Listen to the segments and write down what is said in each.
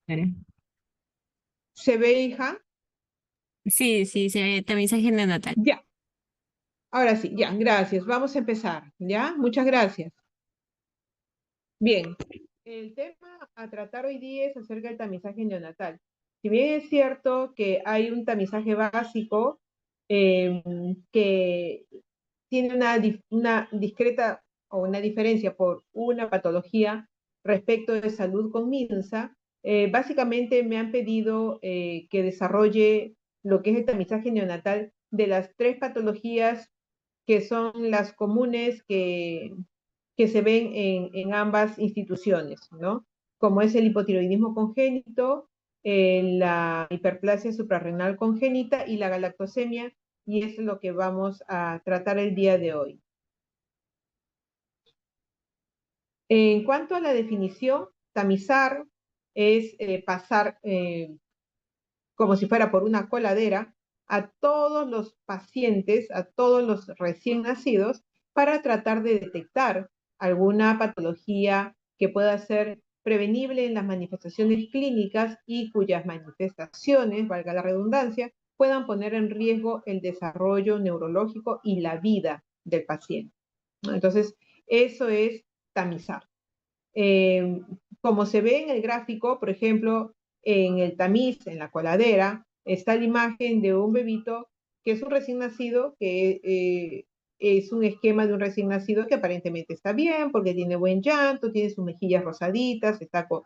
Claro. ¿Se ve, hija? Sí, sí, sí, tamizaje neonatal. Ya, ahora sí, ya, gracias. Vamos a empezar, ¿ya? Muchas gracias. Bien, el tema a tratar hoy día es acerca del tamizaje neonatal. Si bien es cierto que hay un tamizaje básico eh, que tiene una discreta o una diferencia por una patología respecto de salud con MINSA, básicamente me han pedido que desarrolle lo que es el tamizaje neonatal de las tres patologías que son las comunes que se ven en ambas instituciones, ¿no? Como es el hipotiroidismo congénito, la hiperplasia suprarrenal congénita y la galactosemia, y eso es lo que vamos a tratar el día de hoy. En cuanto a la definición, tamizar es pasar como si fuera por una coladera a todos los pacientes, a todos los recién nacidos, para tratar de detectar alguna patología que pueda ser prevenible en las manifestaciones clínicas y cuyas manifestaciones, valga la redundancia, puedan poner en riesgo el desarrollo neurológico y la vida del paciente. Entonces, eso es tamizar. Eh, Como se ve en el gráfico, por ejemplo, en el tamiz, en la coladera, está la imagen de un bebito que es un recién nacido, que es un esquema de un recién nacido que aparentemente está bien porque tiene buen llanto, tiene sus mejillas rosaditas, está con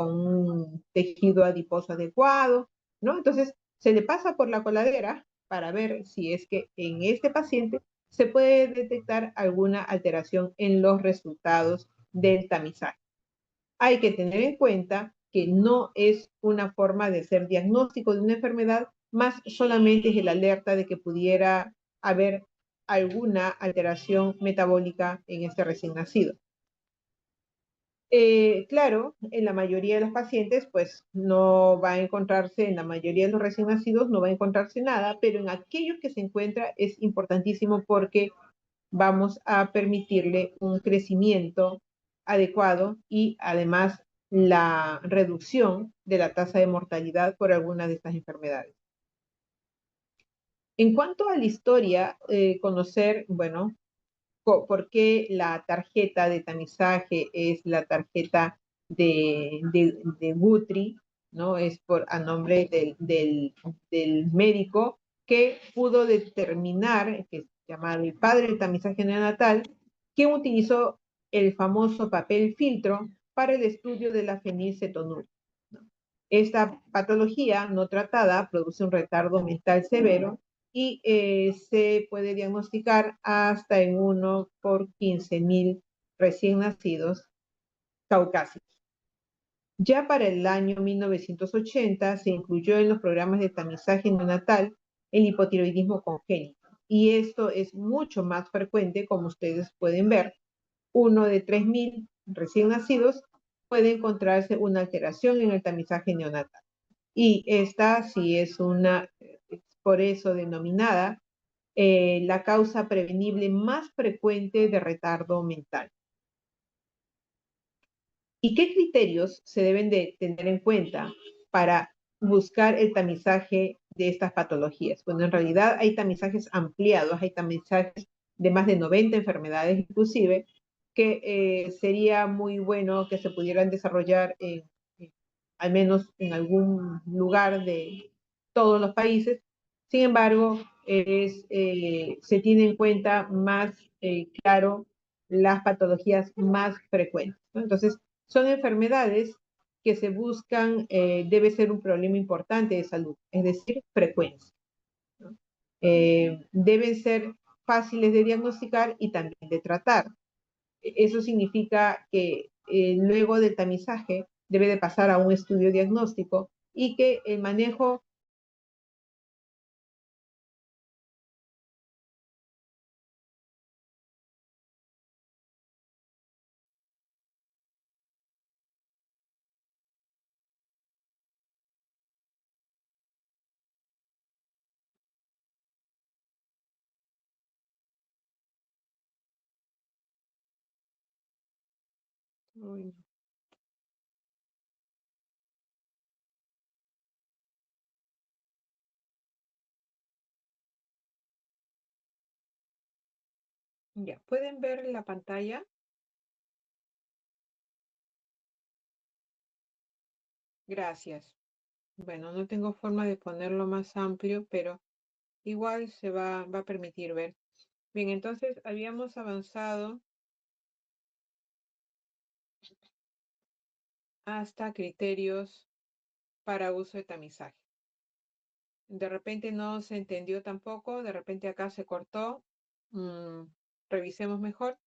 un tejido adiposo adecuado, ¿no? Entonces, se le pasa por la coladera para ver si es que en este paciente se puede detectar alguna alteración en los resultados del tamizaje. Hay que tener en cuenta que no es una forma de hacer diagnóstico de una enfermedad, más solamente es el alerta de que pudiera haber alguna alteración metabólica en este recién nacido. Claro, en la mayoría de los pacientes, pues no va a encontrarse, en la mayoría de los recién nacidos no va a encontrarse nada, pero en aquellos que se encuentra es importantísimo porque vamos a permitirle un crecimiento adecuado y además la reducción de la tasa de mortalidad por alguna de estas enfermedades. En cuanto a la historia, conocer, bueno, por qué la tarjeta de tamizaje es la tarjeta de Guthrie, ¿no? Es a nombre del médico que pudo determinar, que se llama el padre del tamizaje neonatal, quien utilizó el famoso papel filtro para el estudio de la fenilcetonuria, ¿no? Esta patología no tratada produce un retardo mental severo y se puede diagnosticar hasta en 1 por 15.000 recién nacidos caucásicos. Ya para el año 1980 se incluyó en los programas de tamizaje neonatal el hipotiroidismo congénito. Y esto es mucho más frecuente, como ustedes pueden ver. Uno de 3.000 recién nacidos puede encontrarse una alteración en el tamizaje neonatal. Y esta sí es por eso denominada la causa prevenible más frecuente de retardo mental. ¿Y qué criterios se deben de tener en cuenta para buscar el tamizaje de estas patologías? Bueno, en realidad hay tamizajes ampliados, hay tamizajes de más de 90 enfermedades inclusive, que sería muy bueno que se pudieran desarrollar al menos en algún lugar de todos los países. Sin embargo, se tiene en cuenta más claro las patologías más frecuentes, ¿no? Entonces, son enfermedades que se buscan, debe ser un problema importante de salud, es decir, frecuencia, ¿no? Deben ser fáciles de diagnosticar y también de tratar. Eso significa que luego del tamizaje debe de pasar a un estudio diagnóstico y que el manejo Ya, ¿pueden ver la pantalla? Gracias. Bueno, no tengo forma de ponerlo más amplio, pero igual va a permitir ver. Bien, entonces habíamos avanzado hasta criterios para uso de tamizaje. De repente no se entendió tampoco, de repente acá se cortó. Revisemos mejor.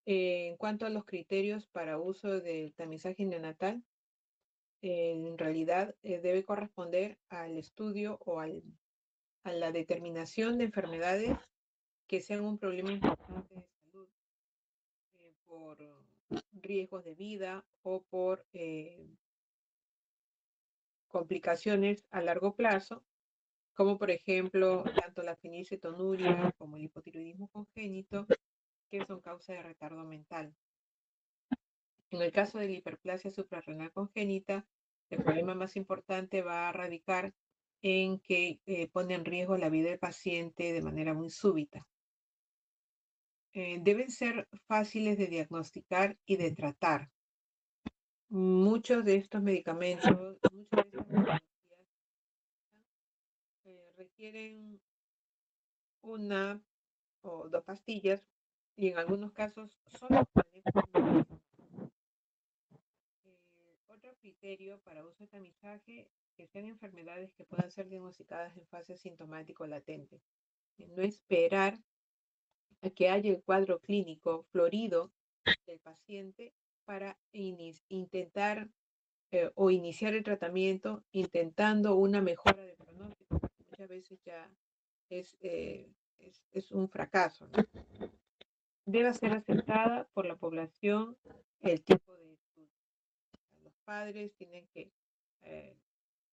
En cuanto a los criterios para uso del tamizaje neonatal, en realidad debe corresponder al estudio o a la determinación de enfermedades que sean un problema importante de salud por riesgos de vida o por complicaciones a largo plazo, como por ejemplo tanto la fenilcetonuria como el hipotiroidismo congénito, que son causa de retardo mental. En el caso de la hiperplasia suprarrenal congénita, el problema más importante va a radicar en que pone en riesgo la vida del paciente de manera muy súbita. Deben ser fáciles de diagnosticar y de tratar. Muchos de estos medicamentos, muchas de estas patologías requieren una o dos pastillas y en algunos casos solo otro criterio para uso de tamizaje que sean enfermedades que puedan ser diagnosticadas en fase sintomático latente. No esperar a que haya el cuadro clínico florido del paciente para intentar o iniciar el tratamiento intentando una mejora de pronóstico, porque muchas veces ya es un fracaso, ¿no? Debe ser aceptada por la población el tipo de estudio. Los padres tienen que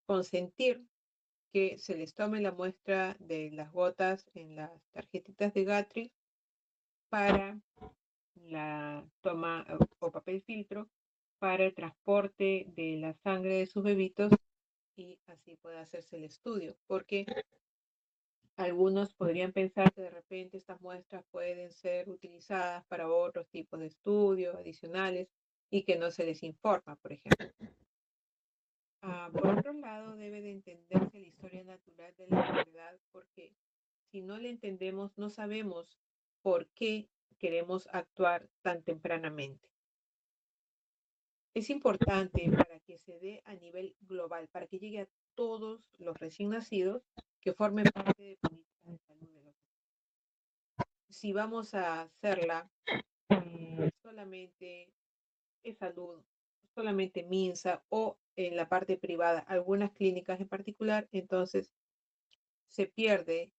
consentir que se les tome la muestra de las gotas en las tarjetitas de Gatri para la toma o papel filtro para el transporte de la sangre de sus bebitos y así puede hacerse el estudio, porque algunos podrían pensar que de repente estas muestras pueden ser utilizadas para otros tipos de estudios adicionales y que no se les informa, por ejemplo. Por otro lado, debe de entenderse la historia natural de la enfermedad porque si no la entendemos, no sabemos por qué queremos actuar tan tempranamente. Es importante para que se dé a nivel global, para que llegue a todos los recién nacidos que formen parte de políticas de salud de los. Si vamos a hacerla solamente en salud, solamente MINSA o en la parte privada, algunas clínicas en particular, entonces se pierde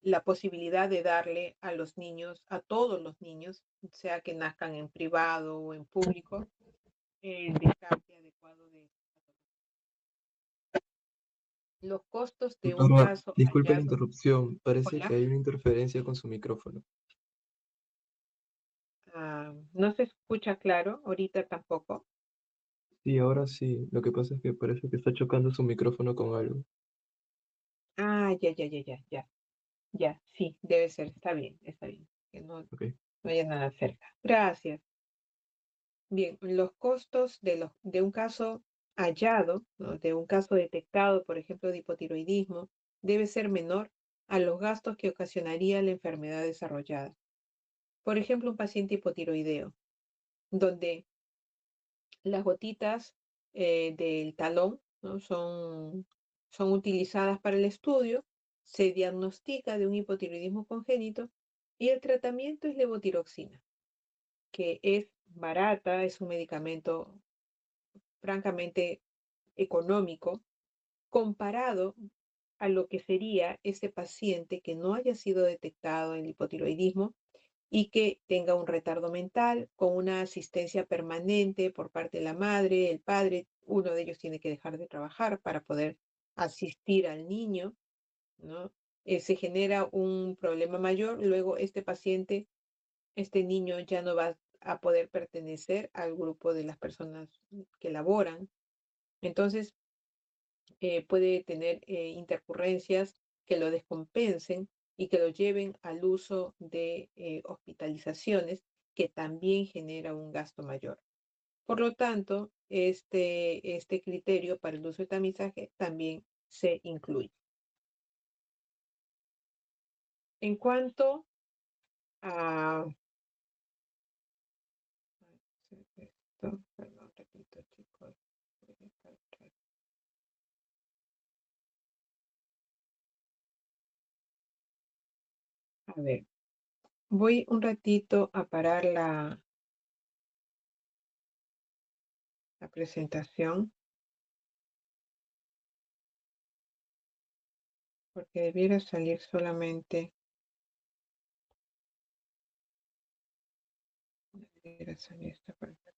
la posibilidad de darle a los niños, a todos los niños, sea que nazcan en privado o en público, el descarte adecuado de los costos de un Doctora, caso disculpe la hallado. interrupción. Parece que Hola, hay una interferencia con su micrófono. no se escucha claro, ahorita tampoco. Sí, ahora sí. Lo que pasa es que parece que está chocando su micrófono con algo. Ya, sí, debe ser, está bien, que Ok. no haya nada cerca. Gracias. Bien, los costos de un caso hallado, ¿no? De un caso detectado, por ejemplo, de hipotiroidismo, debe ser menor a los gastos que ocasionaría la enfermedad desarrollada. Por ejemplo, un paciente hipotiroideo, donde las gotitas del talón, ¿no? son utilizadas para el estudio, se diagnostica de un hipotiroidismo congénito y el tratamiento es levotiroxina, que es barata, es un medicamento francamente económico comparado a lo que sería ese paciente que no haya sido detectado en el hipotiroidismo y que tenga un retardo mental con una asistencia permanente por parte de la madre, el padre. Uno de ellos tiene que dejar de trabajar para poder asistir al niño, ¿no? Se genera un problema mayor. Luego este paciente, este niño ya no va a poder pertenecer al grupo de las personas que laboran. Entonces puede tener intercurrencias que lo descompensen y que lo lleven al uso de hospitalizaciones, que también genera un gasto mayor. Por lo tanto, este criterio para el uso de tamizaje también se incluye. En cuanto a... Perdón, repito, chicos. A ver, voy un ratito a parar la presentación porque debiera salir solamente. Debiera salir esta parte.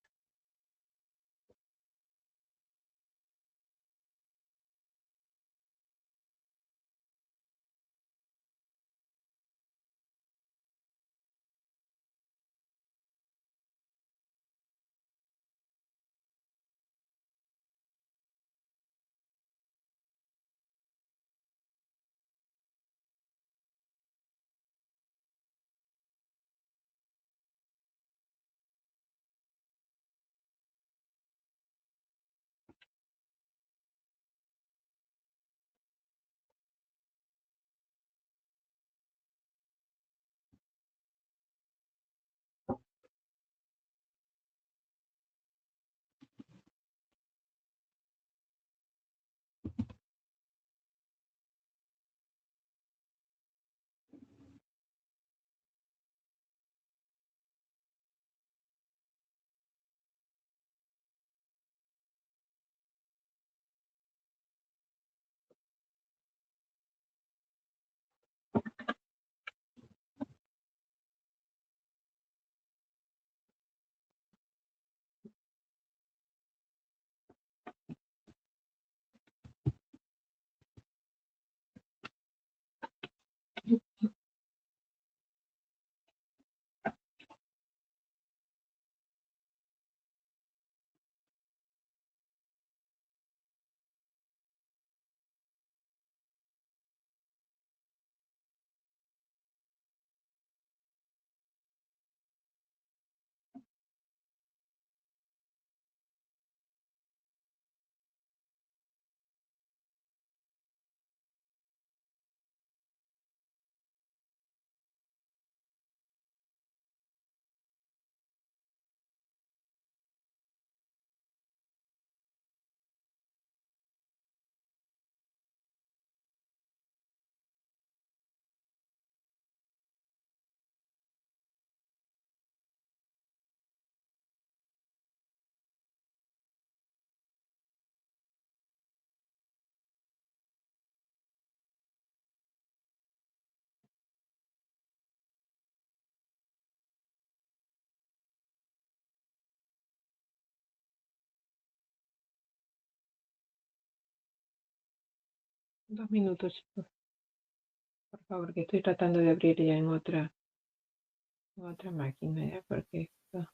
Dos minutos, chicos, por favor, que estoy tratando de abrir ya en otra máquina, ya, porque esto.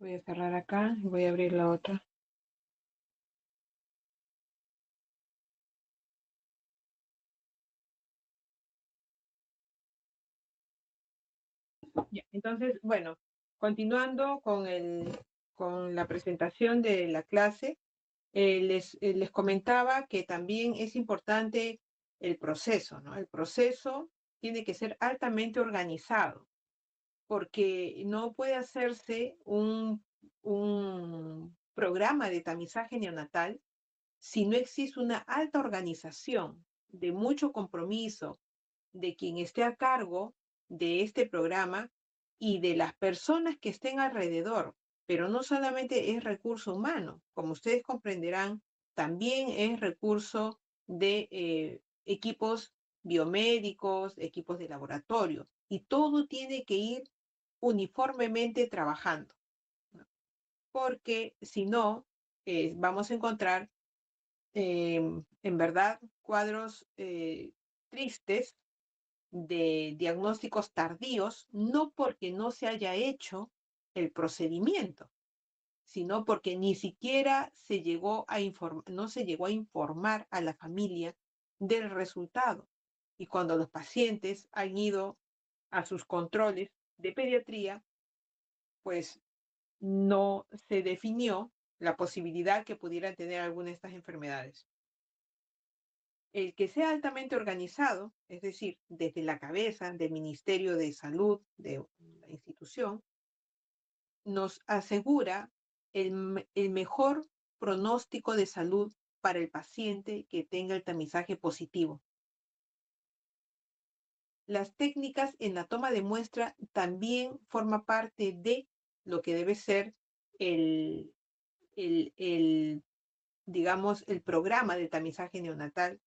Voy a cerrar acá y voy a abrir la otra. Ya, entonces, bueno, continuando con la presentación de la clase, les comentaba que también es importante el proceso, ¿no? El proceso tiene que ser altamente organizado, porque no puede hacerse un programa de tamizaje neonatal si no existe una alta organización, de mucho compromiso de quien esté a cargo de este programa y de las personas que estén alrededor. Pero no solamente es recurso humano, como ustedes comprenderán, también es recurso de equipos biomédicos, equipos de laboratorio, y todo tiene que ir uniformemente trabajando, ¿no? Porque si no, vamos a encontrar en verdad cuadros tristes de diagnósticos tardíos, no porque no se haya hecho el procedimiento, sino porque ni siquiera no se llegó a informar a la familia del resultado. Y cuando los pacientes han ido a sus controles de pediatría, pues no se definió la posibilidad que pudieran tener alguna de estas enfermedades. El que sea altamente organizado, es decir, desde la cabeza del Ministerio de Salud de la institución, nos asegura el mejor pronóstico de salud para el paciente que tenga el tamizaje positivo. Las técnicas en la toma de muestra también forma parte de lo que debe ser el, el digamos, el programa de tamizaje neonatal,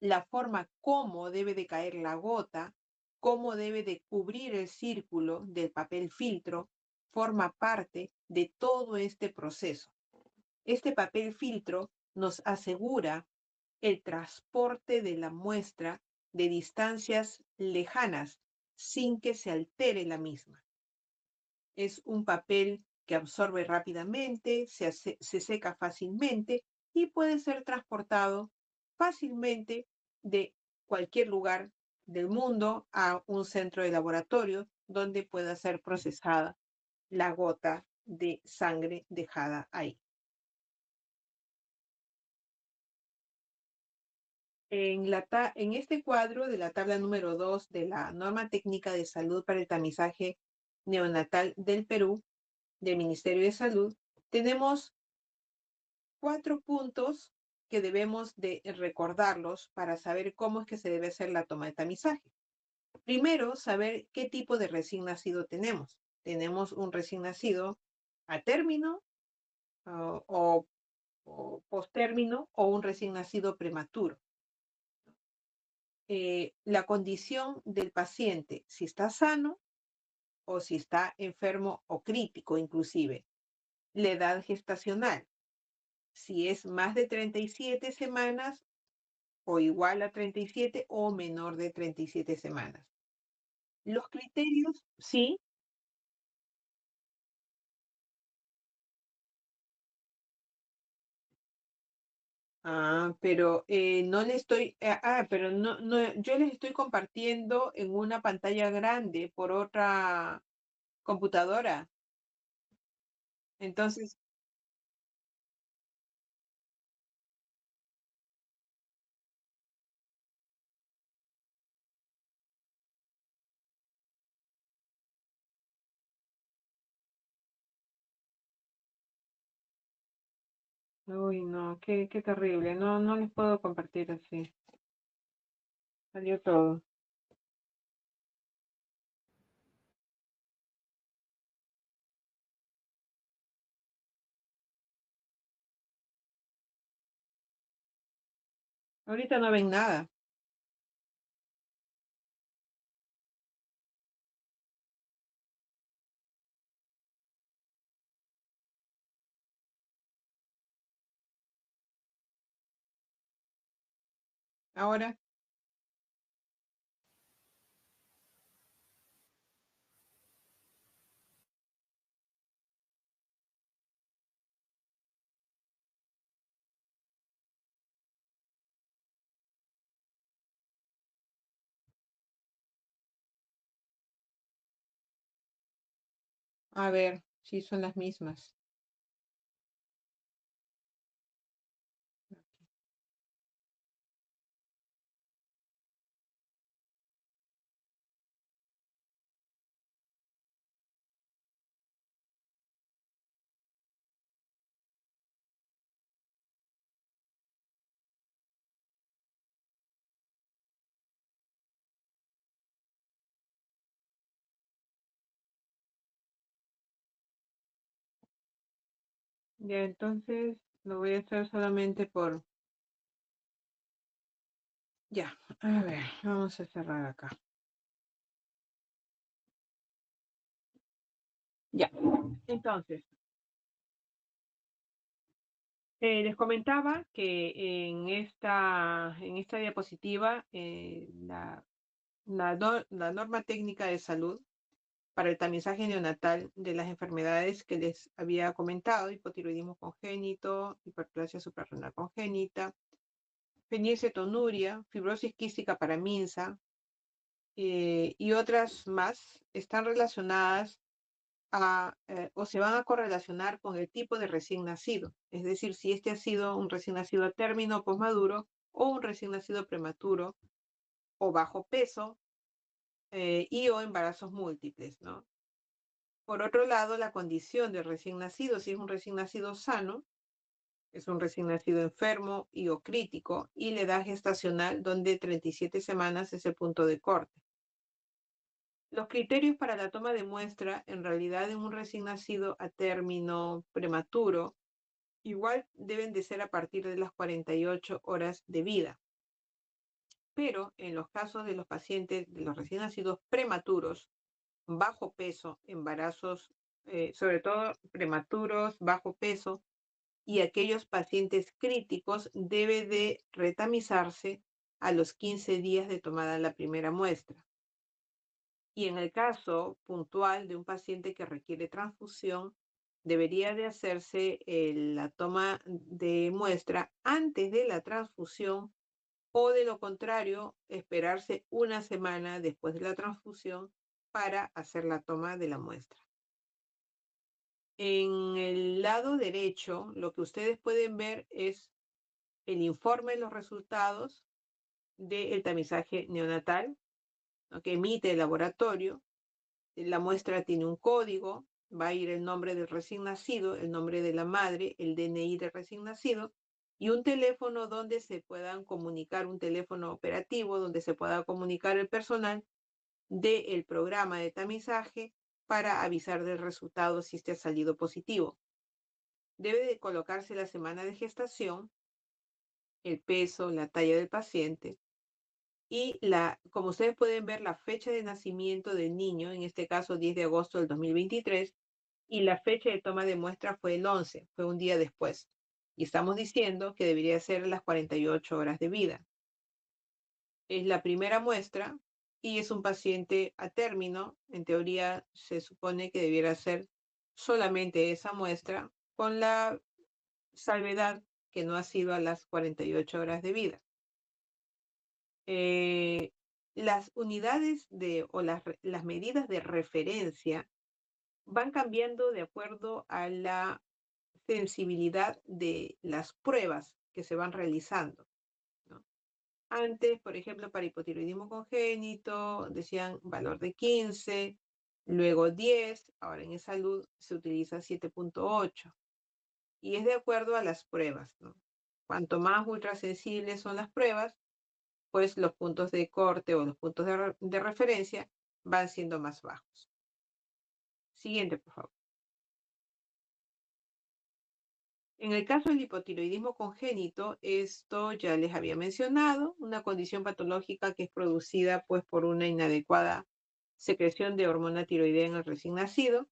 la forma cómo debe de caer la gota, cómo debe de cubrir el círculo del papel filtro, forma parte de todo este proceso. Este papel filtro nos asegura el transporte de la muestra de distancias lejanas sin que se altere la misma. Es un papel que absorbe rápidamente, se seca fácilmente y puede ser transportado fácilmente de cualquier lugar del mundo a un centro de laboratorio donde pueda ser procesada la gota de sangre dejada ahí. En este cuadro de la tabla número 2 de la Norma Técnica de Salud para el Tamizaje Neonatal del Perú, del Ministerio de Salud, tenemos 4 puntos que debemos de recordarlos para saber cómo es que se debe hacer la toma de tamizaje. Primero, saber qué tipo de recién nacido tenemos. Tenemos un recién nacido a término o postérmino o un recién nacido prematuro. La condición del paciente, si está sano o si está enfermo o crítico inclusive. La edad gestacional, si es más de 37 semanas o igual a 37 o menor de 37 semanas. Los criterios, sí. Pero no le estoy, pero no, yo les estoy compartiendo en una pantalla grande por otra computadora. Entonces, uy, no, qué terrible. No, no les puedo compartir así. Salió todo. Ahorita no ven nada. Ahora, A ver, sí son las mismas. Ya, entonces lo voy a hacer solamente por... Ya, a ver, vamos a cerrar acá. Ya, entonces, les comentaba que en esta diapositiva la norma técnica de salud para el tamizaje neonatal de las enfermedades que les había comentado: hipotiroidismo congénito, hiperplasia suprarrenal congénita, fenilcetonuria, fibrosis quística paraminsa y otras más, están relacionadas o se van a correlacionar con el tipo de recién nacido. Es decir, si este ha sido un recién nacido a término o posmaduro, o un recién nacido prematuro, o bajo peso, y o embarazos múltiples, ¿no? Por otro lado, la condición del recién nacido, si es un recién nacido sano, es un recién nacido enfermo y o crítico, y la edad gestacional, donde 37 semanas es el punto de corte. Los criterios para la toma de muestra, en realidad, en un recién nacido a término prematuro, igual deben de ser a partir de las 48 horas de vida. Pero en los casos de los pacientes, de los recién nacidos prematuros, bajo peso, embarazos, sobre todo prematuros, bajo peso, y aquellos pacientes críticos, debe de retamizarse a los 15 días de tomada la primera muestra. Y en el caso puntual de un paciente que requiere transfusión, debería de hacerse la toma de muestra antes de la transfusión, o de lo contrario, esperarse una semana después de la transfusión para hacer la toma de la muestra. En el lado derecho, lo que ustedes pueden ver es el informe de los resultados del tamizaje neonatal, ¿no?, que emite el laboratorio. La muestra tiene un código, va a ir el nombre del recién nacido, el nombre de la madre, el DNI del recién nacido, y un teléfono donde se puedan comunicar, un teléfono operativo donde se pueda comunicar el personal del programa de tamizaje para avisar del resultado si este ha salido positivo. Debe de colocarse la semana de gestación, el peso, la talla del paciente, y como ustedes pueden ver, la fecha de nacimiento del niño, en este caso 10 de agosto del 2023, y la fecha de toma de muestra fue el 11, fue un día después. Y estamos diciendo que debería ser las 48 horas de vida. Es la primera muestra y es un paciente a término. En teoría se supone que debiera ser solamente esa muestra, con la salvedad que no ha sido a las 48 horas de vida. Las unidades o las medidas de referencia van cambiando de acuerdo a la sensibilidad de las pruebas que se van realizando, ¿no? Antes, por ejemplo, para hipotiroidismo congénito, decían valor de 15, luego 10, ahora en salud se utiliza 7.8. Y es de acuerdo a las pruebas, ¿no? Cuanto más ultrasensibles son las pruebas, pues los puntos de corte o los puntos de referencia van siendo más bajos. Siguiente, por favor. En el caso del hipotiroidismo congénito, esto ya les había mencionado, una condición patológica que es producida pues por una inadecuada secreción de hormona tiroidea en el recién nacido,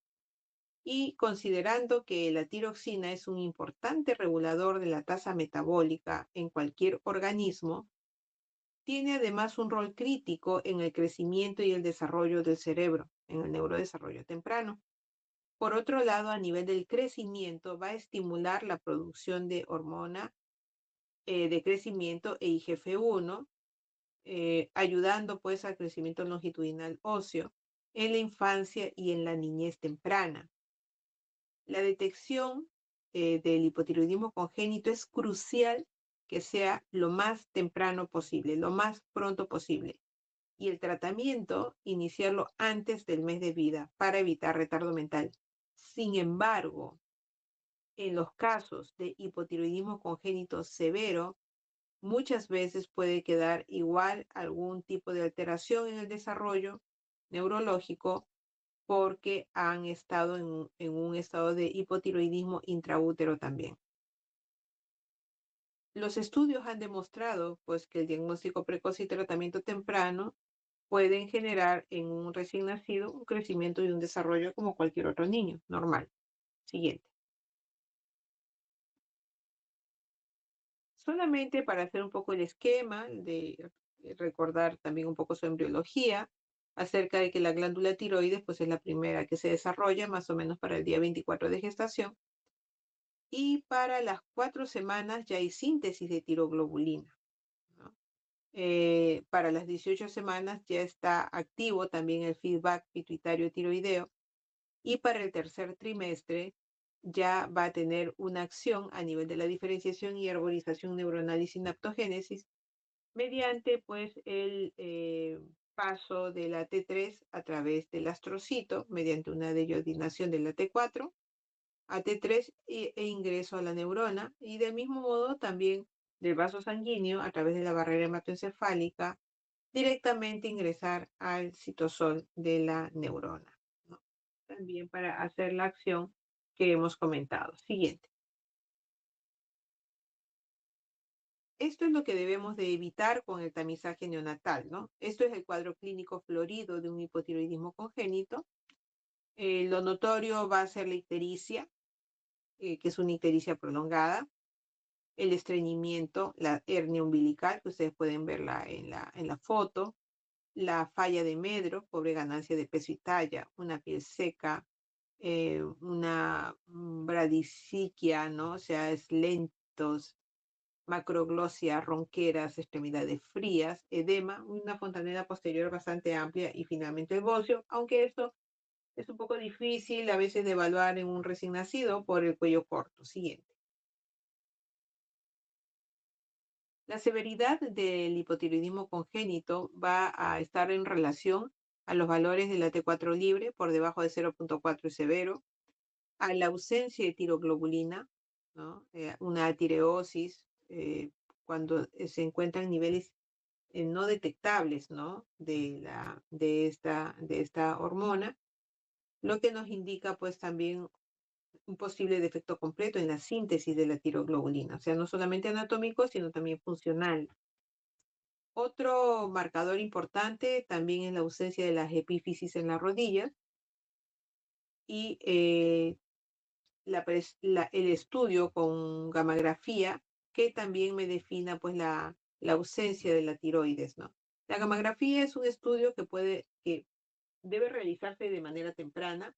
y considerando que la tiroxina es un importante regulador de la tasa metabólica en cualquier organismo, tiene además un rol crítico en el crecimiento y el desarrollo del cerebro, en el neurodesarrollo temprano. Por otro lado, a nivel del crecimiento, va a estimular la producción de hormona de crecimiento e IGF-1, ayudando pues al crecimiento longitudinal óseo en la infancia y en la niñez temprana. La detección del hipotiroidismo congénito es crucial que sea lo más temprano posible, lo más pronto posible. Y el tratamiento, iniciarlo antes del mes de vida para evitar retardo mental. Sin embargo, en los casos de hipotiroidismo congénito severo, muchas veces puede quedar igual algún tipo de alteración en el desarrollo neurológico porque han estado en un estado de hipotiroidismo intraútero también. Los estudios han demostrado pues, que el diagnóstico precoz y tratamiento temprano pueden generar en un recién nacido un crecimiento y un desarrollo como cualquier otro niño normal. Siguiente. Solamente para hacer un poco el esquema, de recordar también un poco su embriología, acerca de que la glándula tiroides pues, es la primera que se desarrolla más o menos para el día 24 de gestación. Y para las 4 semanas ya hay síntesis de tiroglobulina, ¿no? Para las 18 semanas ya está activo también el feedback pituitario tiroideo y para el tercer trimestre ya va a tener una acción a nivel de la diferenciación y arborización neuronal y sinaptogénesis mediante pues el paso de la T3 a través del astrocito mediante una deyodinación de la T4 a T3 e ingreso a la neurona y del mismo modo también del vaso sanguíneo a través de la barrera hematoencefálica directamente ingresar al citosol de la neurona, ¿no? También para hacer la acción que hemos comentado. Siguiente. Esto es lo que debemos de evitar con el tamizaje neonatal, ¿no? Esto es el cuadro clínico florido de un hipotiroidismo congénito. Lo notorio va a ser la ictericia, que es una ictericia prolongada, el estreñimiento, la hernia umbilical, que ustedes pueden verla en la foto, la falla de Medro, pobre ganancia de peso y talla, una piel seca, una bradisiquia, ¿no? O sea, es lentos, macroglosia, ronqueras, extremidades frías, edema, una fontanela posterior bastante amplia y finalmente el bocio, aunque esto es un poco difícil a veces de evaluar en un recién nacido por el cuello corto. Siguiente. La severidad del hipotiroidismo congénito va a estar en relación a los valores de la T4 libre, por debajo de 0.4 es severo, a la ausencia de tiroglobulina, ¿no? Una tireosis, cuando se encuentran niveles no detectables, ¿no? De esta hormona, lo que nos indica pues también un posible defecto completo en la síntesis de la tiroglobulina, o sea, no solamente anatómico, sino también funcional. Otro marcador importante también es la ausencia de las epífisis en las rodillas y el estudio con gammagrafía que también me defina pues la ausencia de la tiroides, ¿no? La gammagrafía es un estudio que debe realizarse de manera temprana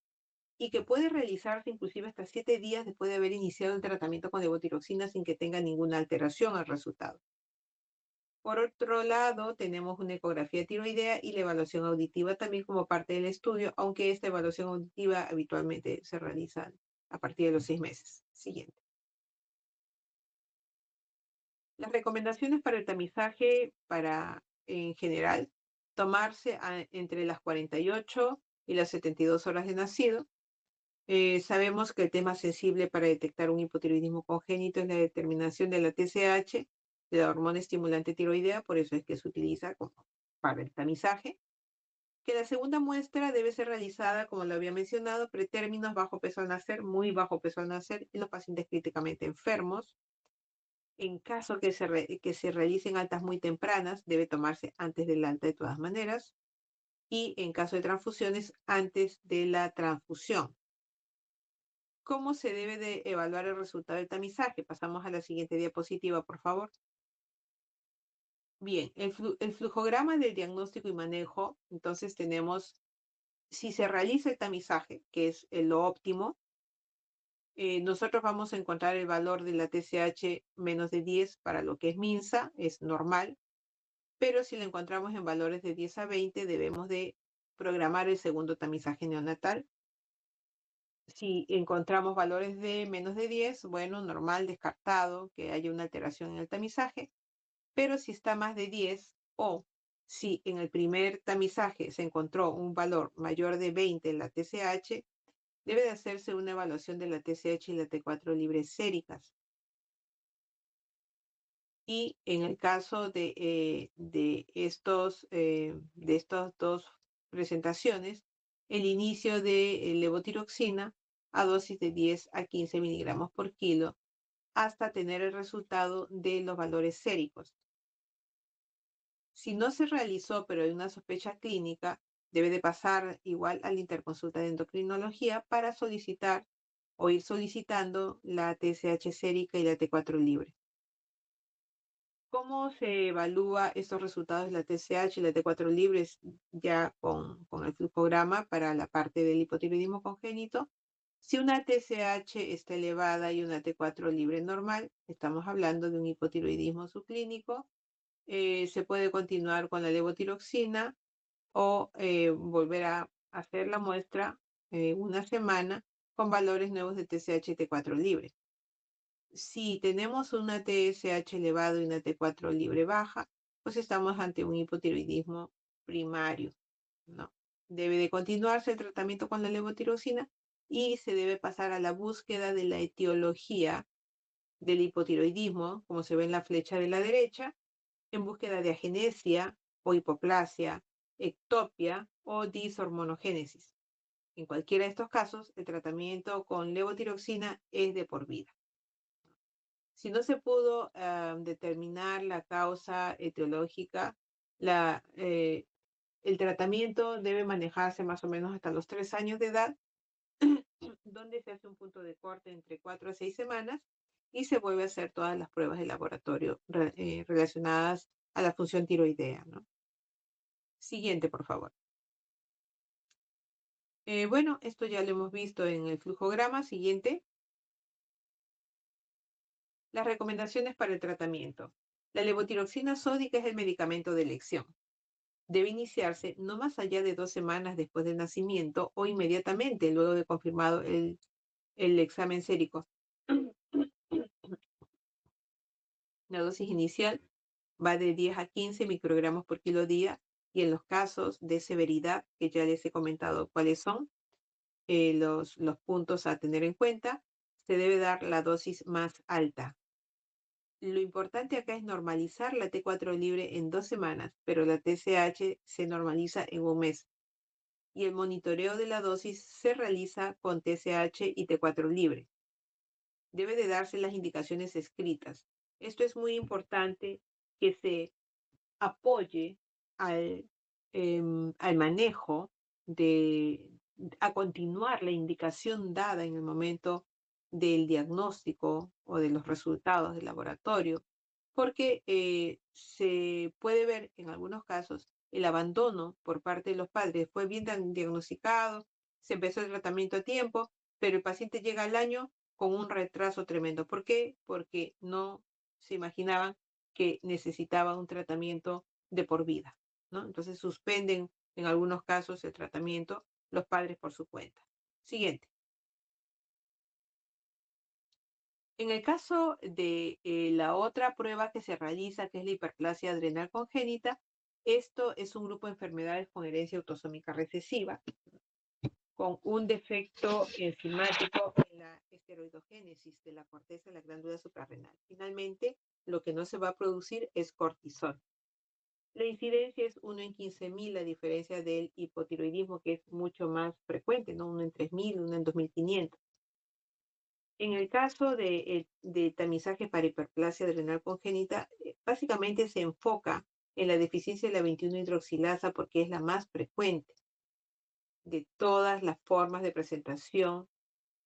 y que puede realizarse inclusive hasta 7 días después de haber iniciado el tratamiento con levotiroxina sin que tenga ninguna alteración al resultado. Por otro lado, tenemos una ecografía tiroidea y la evaluación auditiva también como parte del estudio, aunque esta evaluación auditiva habitualmente se realiza a partir de los 6 meses. Siguiente. Las recomendaciones para el tamizaje en general, tomarse entre las 48 y las 72 horas de nacido. Sabemos que el tema sensible para detectar un hipotiroidismo congénito es la determinación de la TSH, de la hormona estimulante tiroidea, por eso es que se utiliza como para el tamizaje. Que la segunda muestra debe ser realizada, como lo había mencionado, pretérminos, bajo peso al nacer, muy bajo peso al nacer, en los pacientes críticamente enfermos. En caso que se realicen altas muy tempranas, debe tomarse antes del alta de todas maneras. Y en caso de transfusiones, antes de la transfusión. ¿Cómo se debe de evaluar el resultado del tamizaje? Pasamos a la siguiente diapositiva, por favor. Bien, el flujograma del diagnóstico y manejo, entonces tenemos, si se realiza el tamizaje, que es lo óptimo, nosotros vamos a encontrar el valor de la TSH menos de 10 para lo que es MINSA, es normal, pero si lo encontramos en valores de 10 a 20, debemos de programar el segundo tamizaje neonatal. Si encontramos valores de menos de 10, bueno, normal, descartado, que haya una alteración en el tamizaje. Pero si está más de 10 o si en el primer tamizaje se encontró un valor mayor de 20 en la TSH, debe de hacerse una evaluación de la TSH y la T4 libres séricas. Y en el caso de estas dos presentaciones, el inicio de levotiroxina a dosis de 10 a 15 miligramos por kilo hasta tener el resultado de los valores séricos. Si no se realizó, pero hay una sospecha clínica, debe de pasar igual a la interconsulta de endocrinología para solicitar o ir solicitando la TSH sérica y la T4 libre. ¿Cómo se evalúa estos resultados de la TSH y la T4 libres ya con el flujograma para la parte del hipotiroidismo congénito? Si una TSH está elevada y una T4 libre normal, estamos hablando de un hipotiroidismo subclínico. Se puede continuar con la levotiroxina o volver a hacer la muestra una semana con valores nuevos de TSH y T4 libre. Si tenemos una TSH elevado y una T4 libre baja, pues estamos ante un hipotiroidismo primario, ¿no? Debe de continuarse el tratamiento con la levotiroxina y se debe pasar a la búsqueda de la etiología del hipotiroidismo, como se ve en la flecha de la derecha, en búsqueda de agenesia o hipoplasia, ectopia o dishormonogénesis. En cualquiera de estos casos, el tratamiento con levotiroxina es de por vida. Si no se pudo determinar la causa etiológica, el tratamiento debe manejarse más o menos hasta los 3 años de edad, donde se hace un punto de corte entre 4 a 6 semanas y se vuelve a hacer todas las pruebas de laboratorio relacionadas a la función tiroidea, ¿no? Siguiente, por favor. Bueno, esto ya lo hemos visto en el flujograma. Siguiente. Las recomendaciones para el tratamiento. La levotiroxina sódica es el medicamento de elección. Debe iniciarse no más allá de 2 semanas después del nacimiento o inmediatamente luego de confirmado el examen sérico. La dosis inicial va de 10 a 15 microgramos por kilo día y en los casos de severidad, que ya les he comentado cuáles son, los puntos a tener en cuenta, se debe dar la dosis más alta. Lo importante acá es normalizar la T4 libre en 2 semanas, pero la TSH se normaliza en un mes. Y el monitoreo de la dosis se realiza con TSH y T4 libre. Debe de darse las indicaciones escritas. Esto es muy importante que se apoye al manejo a continuar la indicación dada en el momento del diagnóstico o de los resultados del laboratorio, porque se puede ver en algunos casos el abandono por parte de los padres. Fue bien diagnosticado, se empezó el tratamiento a tiempo, pero el paciente llega al año con un retraso tremendo. ¿Por qué? Porque no se imaginaban que necesitaba un tratamiento de por vida, ¿no? Entonces suspenden en algunos casos el tratamiento los padres por su cuenta. Siguiente. En el caso de la otra prueba que se realiza, que es la hiperplasia adrenal congénita, esto es un grupo de enfermedades con herencia autosómica recesiva, con un defecto enzimático en la esteroidogénesis de la corteza de la glándula suprarrenal. Finalmente, lo que no se va a producir es cortisol. La incidencia es 1 en 15.000, a diferencia del hipotiroidismo, que es mucho más frecuente, ¿no? 1 en 3.000, 1 en 2.500. En el caso de tamizaje para hiperplasia adrenal congénita, básicamente se enfoca en la deficiencia de la 21-hidroxilasa porque es la más frecuente de todas las formas de presentación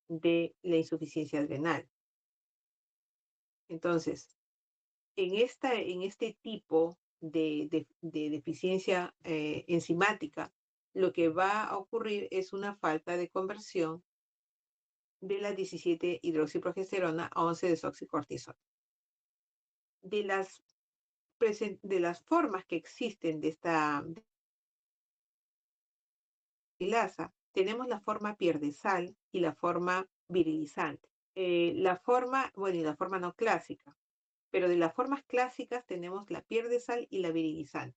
de la insuficiencia adrenal. Entonces, en este tipo de deficiencia enzimática, lo que va a ocurrir es una falta de conversión de la 17-hidroxiprogesterona a 11-desoxicortisol. De las formas que existen de esta hidroxilasa, tenemos la forma pierdesal y la forma virilizante. La forma, bueno, y la forma no clásica, pero de las formas clásicas tenemos la pierdesal y la virilizante.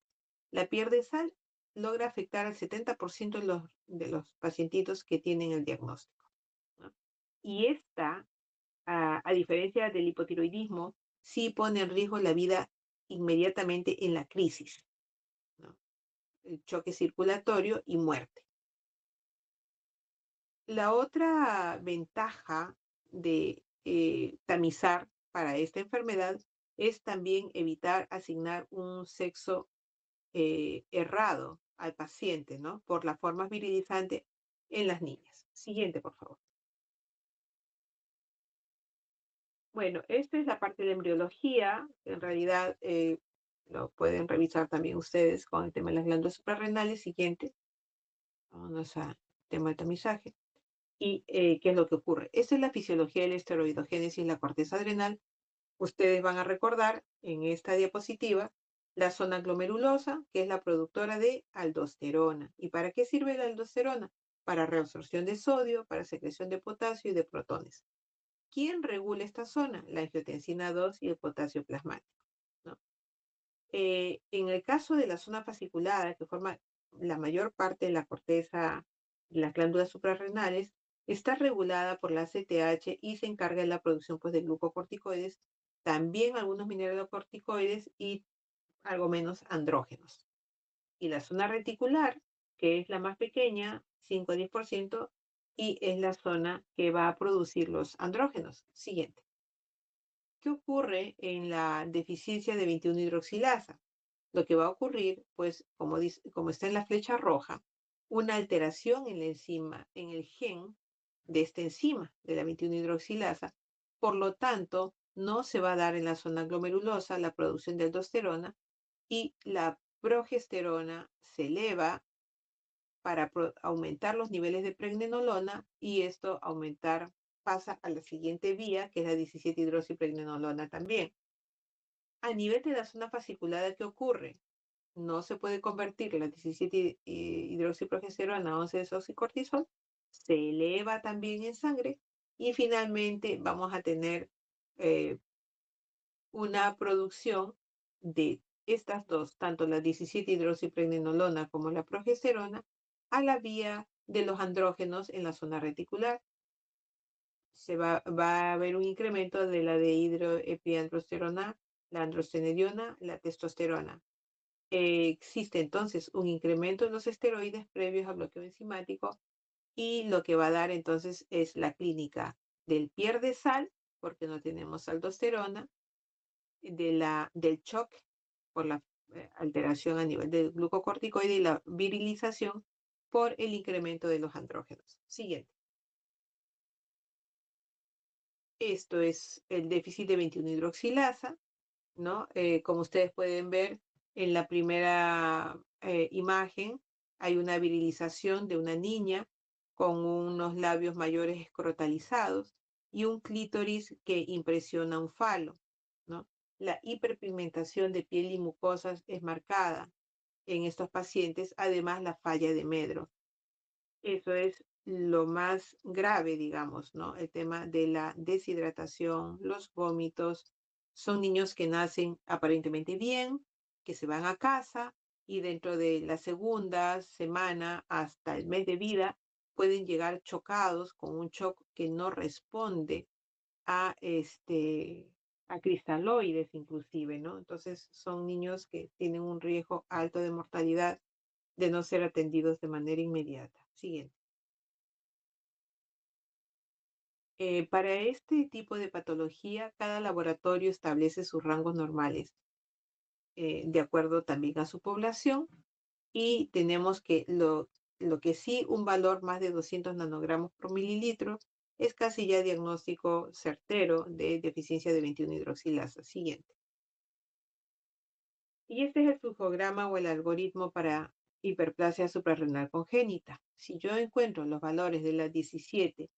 La pierdesal logra afectar al 70% de los pacientitos que tienen el diagnóstico, ¿no? Y esta, a diferencia del hipotiroidismo, sí pone en riesgo la vida inmediatamente en la crisis, ¿no? El choque circulatorio y muerte. La otra ventaja de tamizar para esta enfermedad es también evitar asignar un sexo errado al paciente, ¿no? Por las formas virilizantes en las niñas. Siguiente, por favor. Bueno, esta es la parte de embriología. En realidad, lo pueden revisar también ustedes con el tema de las glándulas suprarrenales. Siguiente. Vamos al tema de tamizaje. ¿Y qué es lo que ocurre? Esta es la fisiología de la esteroidogénesis en la corteza adrenal. Ustedes van a recordar en esta diapositiva la zona glomerulosa, que es la productora de aldosterona. ¿Y para qué sirve la aldosterona? Para reabsorción de sodio, para secreción de potasio y de protones. ¿Quién regula esta zona? La angiotensina 2 y el potasio plasmático, ¿no? En el caso de la zona fasciculada, que forma la mayor parte de la corteza de las glándulas suprarrenales, está regulada por la ACTH y se encarga de la producción, pues, de glucocorticoides, también algunos mineralocorticoides y algo menos andrógenos. Y la zona reticular, que es la más pequeña, 5 a 10%, y es la zona que va a producir los andrógenos. Siguiente. ¿Qué ocurre en la deficiencia de 21-hidroxilasa? Lo que va a ocurrir, pues, como está en la flecha roja, una alteración en la enzima, en el gen de esta enzima, de la 21-hidroxilasa. Por lo tanto, no se va a dar en la zona glomerulosa la producción de aldosterona y la progesterona se eleva para aumentar los niveles de pregnenolona y esto pasa a la siguiente vía, que es la 17-hidroxipregnenolona también. A nivel de la zona fasciculada, ¿qué ocurre? No se puede convertir la 17-hidroxiprogesterona a 11-desoxicortisol, se eleva también en sangre y finalmente vamos a tener eh, una producción de estas dos, tanto la 17-hidroxipregnenolona como la progesterona, a la vía de los andrógenos en la zona reticular. Va a haber un incremento de la dehidroepiandrosterona, la androstenediona, la testosterona. Existe entonces un incremento en los esteroides previos a bloqueo enzimático y lo que va a dar entonces es la clínica del pierde sal, porque no tenemos aldosterona, del shock por la alteración a nivel del glucocorticoide y la virilización por el incremento de los andrógenos. Siguiente. Esto es el déficit de 21-hidroxilasa, ¿no? Como ustedes pueden ver en la primera imagen, hay una virilización de una niña con unos labios mayores escrotalizados y un clítoris que impresiona un falo, ¿no? La hiperpigmentación de piel y mucosas es marcada en estos pacientes, además la falla de Medro. Eso es lo más grave, digamos, ¿no? El tema de la deshidratación, los vómitos. Son niños que nacen aparentemente bien, que se van a casa y dentro de la segunda semana hasta el mes de vida pueden llegar chocados con un shock que no responde a cristaloides inclusive, ¿no? Entonces son niños que tienen un riesgo alto de mortalidad de no ser atendidos de manera inmediata. Siguiente. Para este tipo de patología, cada laboratorio establece sus rangos normales de acuerdo también a su población y tenemos que lo que sí, un valor más de 200 nanogramos por mililitro es casi ya diagnóstico certero de deficiencia de 21-hidroxilasa. Siguiente. Y este es el flujograma o el algoritmo para hiperplasia suprarrenal congénita. Si yo encuentro los valores de la 17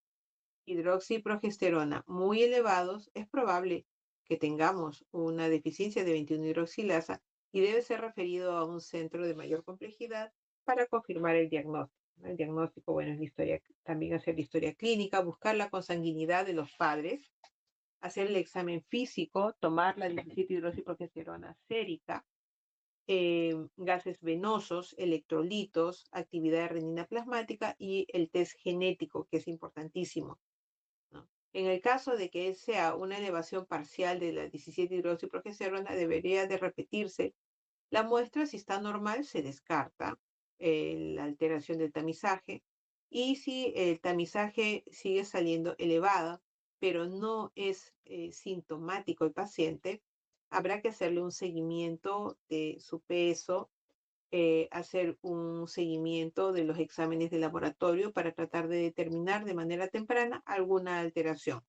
hidroxiprogesterona muy elevados, es probable que tengamos una deficiencia de 21-hidroxilasa y debe ser referido a un centro de mayor complejidad para confirmar el diagnóstico. ¿no? El diagnóstico, bueno, es la historia, también hacer la historia clínica, buscar la consanguinidad de los padres, hacer el examen físico, tomar la 17-hidroxiprogesterona sérica, gases venosos, electrolitos, actividad de renina plasmática y el test genético, que es importantísimo, ¿no? En el caso de que sea una elevación parcial de la 17-hidroxiprogesterona, debería de repetirse la muestra. Si está normal, se descarta la alteración del tamizaje. Y si el tamizaje sigue saliendo elevado, pero no es sintomático el paciente, habrá que hacerle un seguimiento de su peso, hacer un seguimiento de los exámenes de laboratorio para tratar de determinar de manera temprana alguna alteración,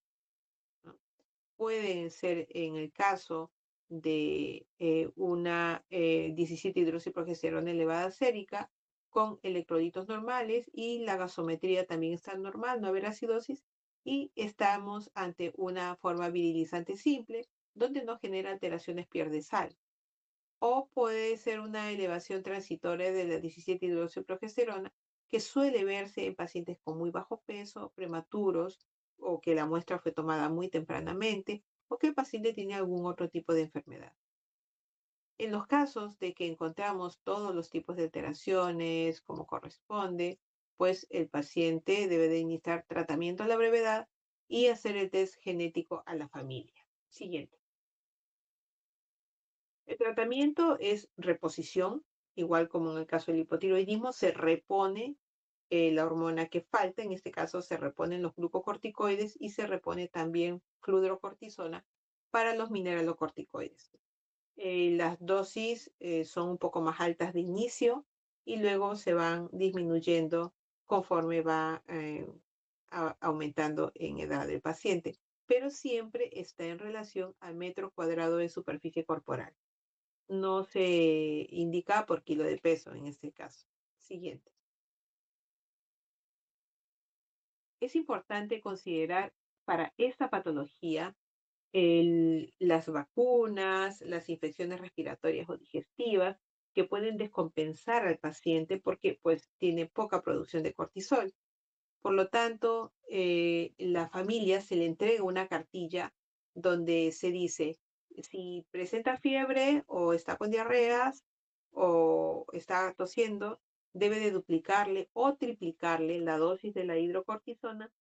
¿no? Pueden ser en el caso de una 17-hidroxiprogesterona elevada sérica con electrolitos normales y la gasometría también está normal, no haber acidosis, y estamos ante una forma virilizante simple donde no genera alteraciones, pierde sal. O puede ser una elevación transitoria de la 17-hidroxiprogesterona que suele verse en pacientes con muy bajo peso, prematuros, o que la muestra fue tomada muy tempranamente, o que el paciente tiene algún otro tipo de enfermedad. En los casos de que encontramos todos los tipos de alteraciones como corresponde, pues el paciente debe de iniciar tratamiento a la brevedad y hacer el test genético a la familia. Siguiente. El tratamiento es reposición, igual como en el caso del hipotiroidismo, se repone la hormona que falta. En este caso se reponen los glucocorticoides y se repone también fludrocortisona para los mineralocorticoides. Las dosis son un poco más altas de inicio y luego se van disminuyendo conforme va aumentando en edad del paciente, pero siempre está en relación al metro cuadrado de superficie corporal. No se indica por kilo de peso en este caso. Siguiente. Es importante considerar para esta patología las vacunas, las infecciones respiratorias o digestivas que pueden descompensar al paciente porque pues tiene poca producción de cortisol. Por lo tanto, la familia se le entrega una cartilla donde se dice si presenta fiebre o está con diarreas o está tosiendo, debe de duplicarle o triplicarle la dosis de la hidrocortisona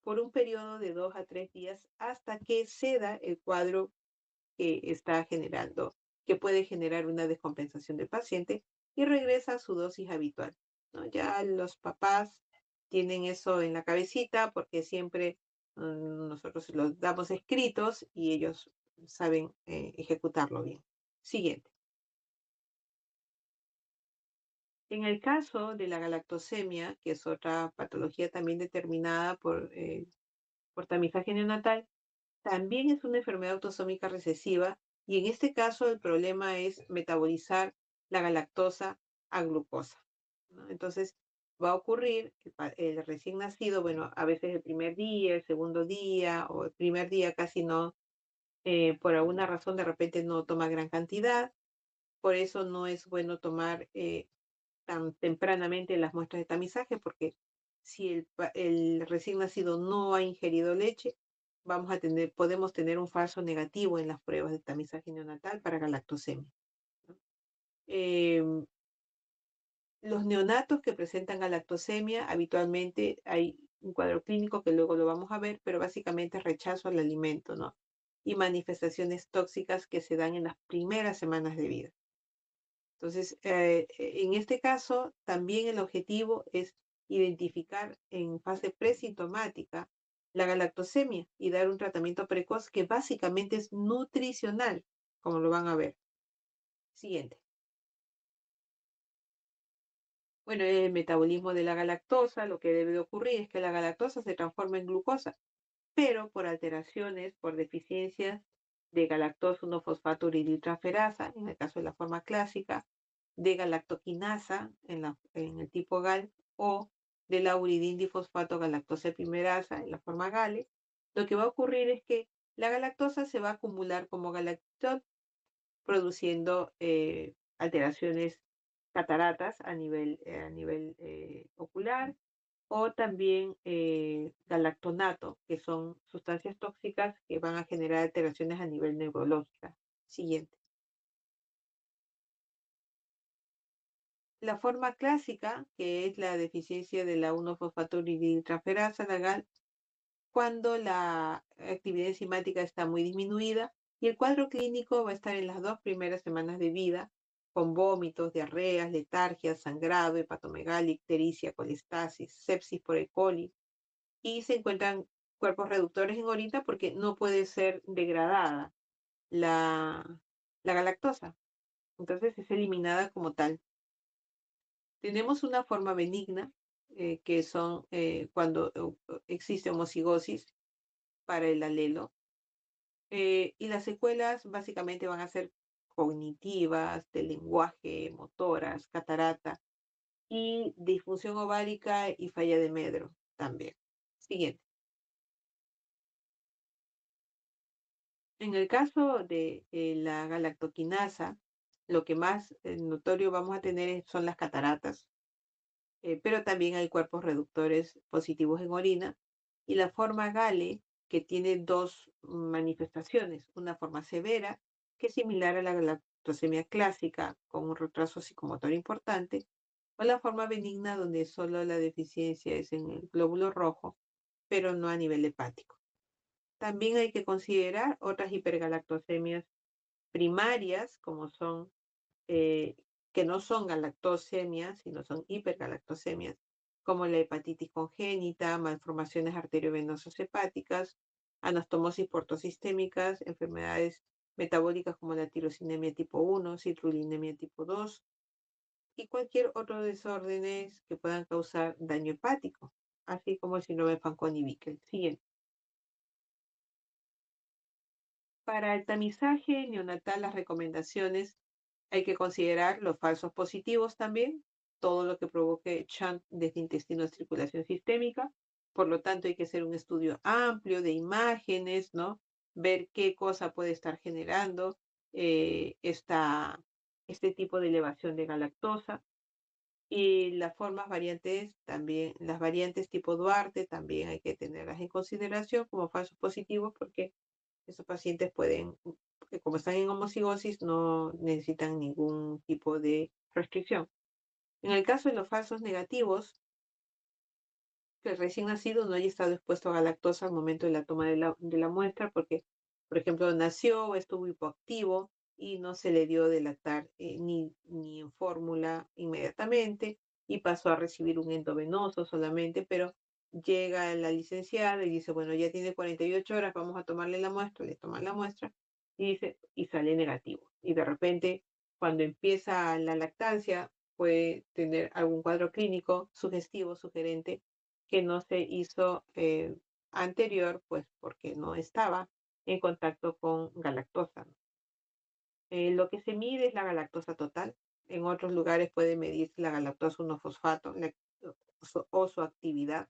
por un periodo de 2 a 3 días hasta que ceda el cuadro que está generando, que puede generar una descompensación del paciente y regresa a su dosis habitual, ¿no? Ya los papás tienen eso en la cabecita porque siempre nosotros los damos escritos y ellos saben ejecutarlo bien. Siguiente. En el caso de la galactosemia, que es otra patología también determinada por tamizaje neonatal, también es una enfermedad autosómica recesiva y en este caso el problema es metabolizar la galactosa a glucosa, ¿no? Entonces va a ocurrir que el recién nacido, bueno, a veces el primer día, el segundo día o el primer día casi no, por alguna razón de repente no toma gran cantidad, por eso no es bueno tomar tan tempranamente las muestras de tamizaje, porque si el recién nacido no ha ingerido leche, podemos tener un falso negativo en las pruebas de tamizaje neonatal para galactosemia, ¿no? Em, los neonatos que presentan galactosemia, habitualmente hay un cuadro clínico que luego lo vamos a ver, pero básicamente es rechazo al alimento, ¿no? Y manifestaciones tóxicas que se dan en las primeras semanas de vida. Entonces, en este caso, también el objetivo es identificar en fase presintomática la galactosemia y dar un tratamiento precoz que básicamente es nutricional, como lo van a ver. Siguiente. Bueno, el metabolismo de la galactosa, lo que debe de ocurrir es que la galactosa se transforma en glucosa, pero por alteraciones, por deficiencias de galactosa 1-fosfato uridiltransferasa, en el caso de la forma clásica, de galactoquinasa en el tipo GAL o de la uridindifosfato galactosa epimerasa en la forma GALE, lo que va a ocurrir es que la galactosa se va a acumular como galactol, produciendo alteraciones cataratas a nivel, ocular, o también galactonato, que son sustancias tóxicas que van a generar alteraciones a nivel neurológica. Siguiente. La forma clásica, que es la deficiencia de la 1-fosfaturiditransferasa, la GAL, cuando la actividad enzimática está muy disminuida, y el cuadro clínico va a estar en las 2 primeras semanas de vida, con vómitos, diarreas, letargia, sangrado, hepatomegalia, ictericia, colestasis, sepsis por E. coli, y se encuentran cuerpos reductores en orina porque no puede ser degradada la galactosa. Entonces es eliminada como tal. Tenemos una forma benigna, que son cuando existe homocigosis para el alelo. Y las secuelas básicamente van a ser cognitivas, de lenguaje, motoras, catarata y disfunción ovárica y falla de Medro también. Siguiente. En el caso de la galactoquinasa, lo que más notorio vamos a tener son las cataratas, pero también hay cuerpos reductores positivos en orina, y la forma GALE, que tiene 2 manifestaciones, una forma severa, que es similar a la galactosemia clásica, con un retraso psicomotor importante, o la forma benigna, donde solo la deficiencia es en el glóbulo rojo, pero no a nivel hepático. También hay que considerar otras hipergalactosemias primarias, como son, que no son galactosemias, sino son hipergalactosemias, como la hepatitis congénita, malformaciones arteriovenosas hepáticas, anastomosis portosistémicas, enfermedades metabólicas como la tirosinemia tipo 1, citrullinemia tipo 2 y cualquier otro desórdenes que puedan causar daño hepático, así como el síndrome de Fanconi-Bickel. Siguiente. Para el tamizaje neonatal, las recomendaciones, hay que considerar los falsos positivos también, todo lo que provoque shunt desde intestino a circulación sistémica. Por lo tanto, hay que hacer un estudio amplio de imágenes, ¿no? Ver qué cosa puede estar generando este tipo de elevación de galactosa. Y las formas variantes también, las variantes tipo Duarte también hay que tenerlas en consideración como falsos positivos, porque esos pacientes pueden, porque como están en homocigosis, no necesitan ningún tipo de restricción. En el caso de los falsos negativos, que el recién nacido no haya estado expuesto a galactosa al momento de la toma de la muestra, porque, por ejemplo, nació o estuvo hipoactivo y no se le dio de lactar ni en fórmula inmediatamente, y pasó a recibir un endovenoso solamente, pero llega la licenciada y dice, bueno, ya tiene 48 horas, vamos a tomarle la muestra, le toman la muestra y dice, y sale negativo. Y de repente, cuando empieza la lactancia, puede tener algún cuadro clínico sugestivo, sugerente, que no se hizo anterior, pues porque no estaba en contacto con galactosa, ¿no? Lo que se mide es la galactosa total. En otros lugares puede medirse la galactosa 1-fosfato o su actividad,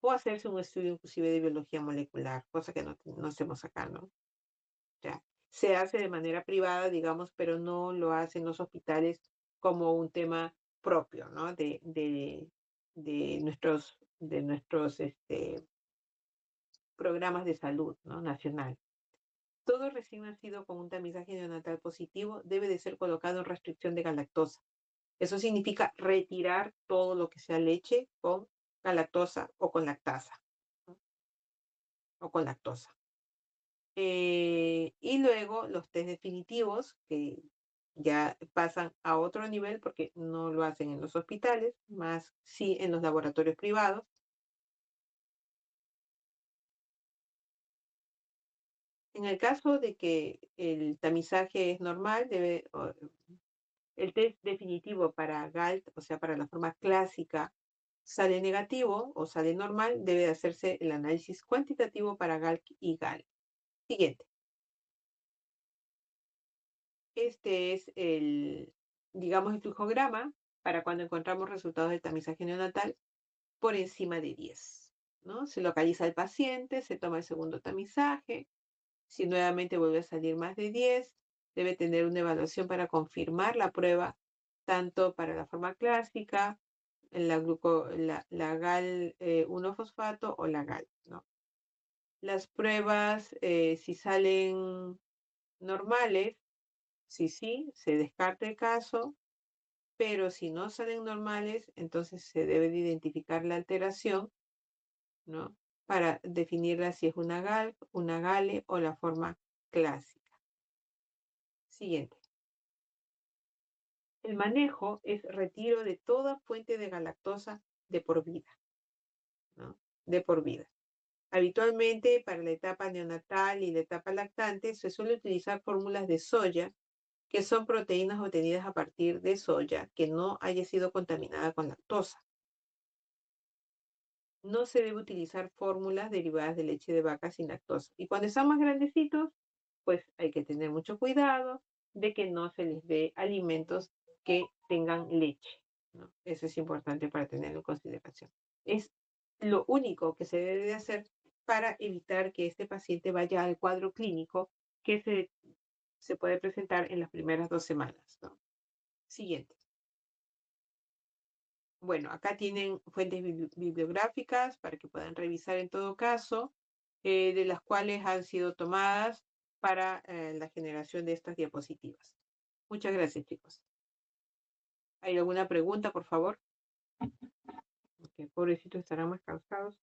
o hacerse un estudio inclusive de biología molecular, cosa que no hacemos acá, ¿no? Ya, se hace de manera privada, digamos, pero no lo hacen los hospitales como un tema propio, ¿no? De nuestros programas de salud, ¿no? Nacional. Todo recién nacido con un tamizaje neonatal positivo debe de ser colocado en restricción de galactosa. Eso significa retirar todo lo que sea leche con galactosa o con lactasa, ¿no? O con lactosa. Y luego los test definitivos, que ya pasan a otro nivel porque no lo hacen en los hospitales, más sí en los laboratorios privados. En el caso de que el tamizaje es normal, el test definitivo para GALT, o sea, para la forma clásica, sale negativo o sale normal, debe de hacerse el análisis cuantitativo para GALT y GAL. Siguiente. Este es digamos, el flujograma para cuando encontramos resultados del tamizaje neonatal por encima de 10, ¿no? Se localiza el paciente, se toma el segundo tamizaje. Si nuevamente vuelve a salir más de 10, debe tener una evaluación para confirmar la prueba tanto para la forma clásica, la GAL 1-fosfato o la GAL, ¿no? Las pruebas, si salen normales, sí, se descarta el caso, pero si no salen normales, entonces se debe de identificar la alteración, ¿no? Para definirla si es una GAL, una GALE o la forma clásica. Siguiente. El manejo es retiro de toda fuente de galactosa de por vida, ¿no? De por vida. Habitualmente, para la etapa neonatal y la etapa lactante, se suele utilizar fórmulas de soya, que son proteínas obtenidas a partir de soya que no haya sido contaminada con lactosa. No se debe utilizar fórmulas derivadas de leche de vaca sin lactosa. Y cuando están más grandecitos, pues hay que tener mucho cuidado de que no se les dé alimentos que tengan leche, ¿no? Eso es importante para tenerlo en consideración. Es lo único que se debe de hacer para evitar que este paciente vaya al cuadro clínico que se puede presentar en las primeras 2 semanas, ¿no? Siguiente. Bueno, acá tienen fuentes bibliográficas para que puedan revisar en todo caso, de las cuales han sido tomadas para la generación de estas diapositivas. Muchas gracias, chicos. ¿Hay alguna pregunta, por favor? Porque pobrecitos estarán más cansados.